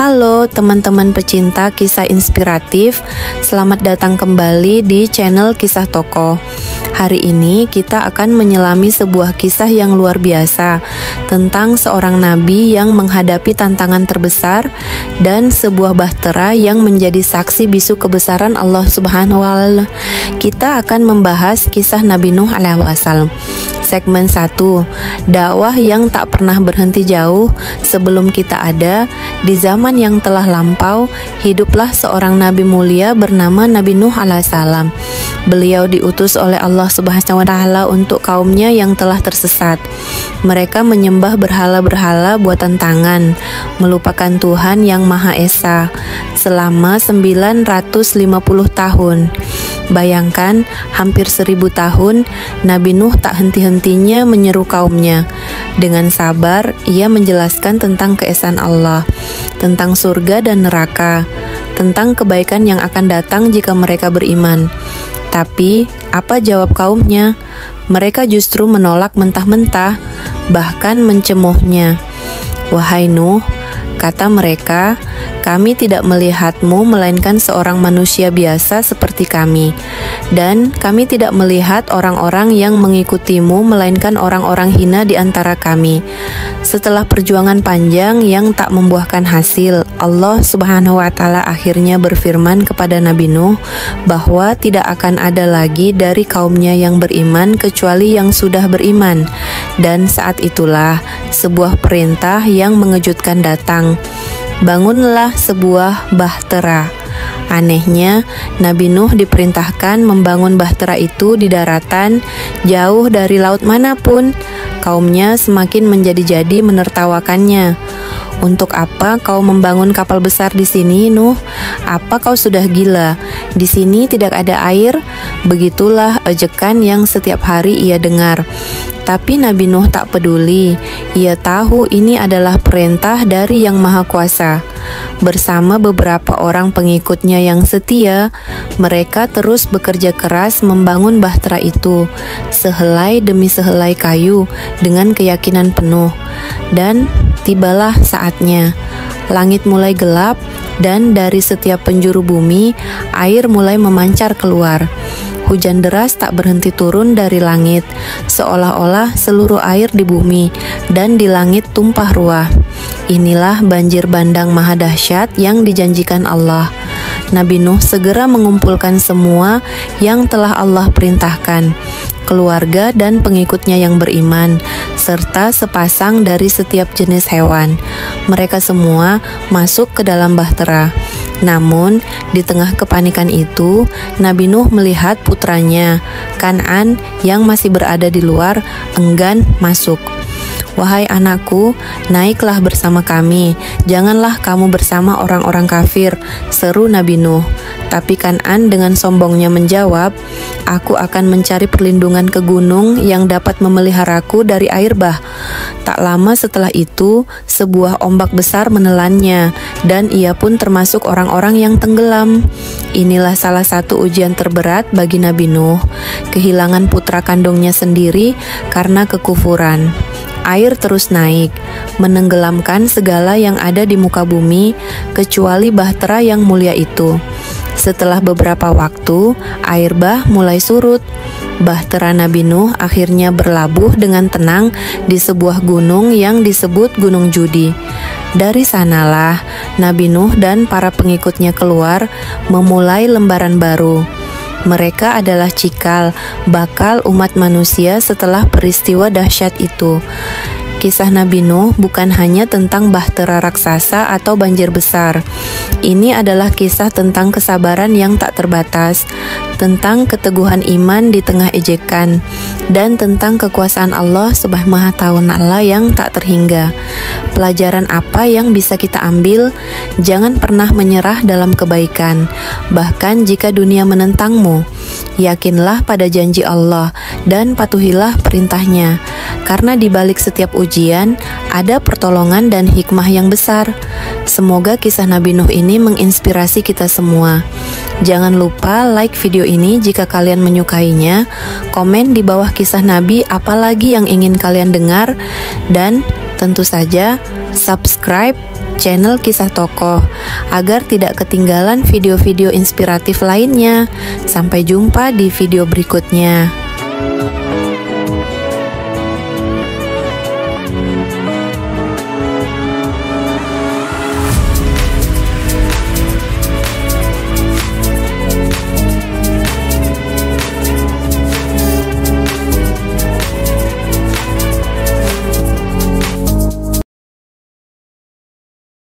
Halo teman-teman pecinta kisah inspiratif, selamat datang kembali di channel Kisah Tokoh. Hari ini kita akan menyelami sebuah kisah yang luar biasa tentang seorang nabi yang menghadapi tantangan terbesar dan sebuah bahtera yang menjadi saksi bisu kebesaran Allah Subhanahu wa Ta'ala. Kita akan membahas kisah Nabi Nuh alaihi wassalam. Segmen 1, dakwah yang tak pernah berhenti jauh. Sebelum kita ada, di zaman yang telah lampau, hiduplah seorang nabi mulia bernama Nabi Nuh alaihissalam. Beliau diutus oleh Allah Subhanahu wa Ta'ala untuk kaumnya yang telah tersesat. Mereka menyembah berhala-berhala buatan tangan, melupakan Tuhan yang Maha Esa selama 950 tahun. Bayangkan, hampir 1000 tahun Nabi Nuh tak henti-hentinya menyeru kaumnya. Dengan sabar, ia menjelaskan tentang keesaan Allah, tentang surga dan neraka, tentang kebaikan yang akan datang jika mereka beriman. Tapi, apa jawab kaumnya? Mereka justru menolak mentah-mentah, bahkan mencemohnya. "Wahai Nuh," kata mereka, "kami tidak melihatmu melainkan seorang manusia biasa seperti kami, dan kami tidak melihat orang-orang yang mengikutimu melainkan orang-orang hina di antara kami." Setelah perjuangan panjang yang tak membuahkan hasil, Allah Subhanahu wa Ta'ala akhirnya berfirman kepada Nabi Nuh bahwa tidak akan ada lagi dari kaumnya yang beriman kecuali yang sudah beriman. Dan saat itulah sebuah perintah yang mengejutkan datang. Bangunlah sebuah bahtera. Anehnya, Nabi Nuh diperintahkan membangun bahtera itu di daratan, jauh dari laut manapun. Kaumnya semakin menjadi-jadi menertawakannya. "Untuk apa kau membangun kapal besar di sini, Nuh? Apa kau sudah gila? Di sini tidak ada air." Begitulah ejekan yang setiap hari ia dengar. Tapi Nabi Nuh tak peduli. Ia tahu ini adalah perintah dari Yang Maha Kuasa. Bersama beberapa orang pengikutnya yang setia, mereka terus bekerja keras membangun bahtera itu, sehelai demi sehelai kayu, dengan keyakinan penuh. Dan tibalah saatnya. Langit mulai gelap, dan dari setiap penjuru bumi, air mulai memancar keluar. Hujan deras tak berhenti turun dari langit, seolah-olah seluruh air di bumi dan di langit tumpah ruah. Inilah banjir bandang maha dahsyat yang dijanjikan Allah. Nabi Nuh segera mengumpulkan semua yang telah Allah perintahkan, keluarga dan pengikutnya yang beriman, serta sepasang dari setiap jenis hewan. Mereka semua masuk ke dalam bahtera. Namun, di tengah kepanikan itu, Nabi Nuh melihat putranya, Kan'an, yang masih berada di luar, enggan masuk. "Wahai anakku, naiklah bersama kami, janganlah kamu bersama orang-orang kafir," seru Nabi Nuh. Tapi Kan'an dengan sombongnya menjawab, "Aku akan mencari perlindungan ke gunung yang dapat memeliharaku dari air bah." Tak lama setelah itu, sebuah ombak besar menelannya, dan ia pun termasuk orang-orang yang tenggelam. Inilah salah satu ujian terberat bagi Nabi Nuh, kehilangan putra kandungnya sendiri karena kekufuran. Air terus naik, menenggelamkan segala yang ada di muka bumi, kecuali bahtera yang mulia itu. Setelah beberapa waktu, air bah mulai surut. Bahtera Nabi Nuh akhirnya berlabuh dengan tenang di sebuah gunung yang disebut Gunung Judi. Dari sanalah Nabi Nuh dan para pengikutnya keluar, memulai lembaran baru. Mereka adalah cikal bakal umat manusia setelah peristiwa dahsyat itu. Kisah Nabi Nuh bukan hanya tentang bahtera raksasa atau banjir besar. Ini adalah kisah tentang kesabaran yang tak terbatas, tentang keteguhan iman di tengah ejekan, dan tentang kekuasaan Allah Subhanahu wa Ta'ala yang tak terhingga. Pelajaran apa yang bisa kita ambil? Jangan pernah menyerah dalam kebaikan, bahkan jika dunia menentangmu. Yakinlah pada janji Allah dan patuhilah perintahnya, karena di balik setiap ujian ada pertolongan dan hikmah yang besar. Semoga kisah Nabi Nuh ini menginspirasi kita semua. Jangan lupa like video ini jika kalian menyukainya, komen di bawah kisah Nabi apalagi yang ingin kalian dengar, dan tentu saja subscribe channel Kisah Tokoh agar tidak ketinggalan video-video inspiratif lainnya. Sampai jumpa di video berikutnya.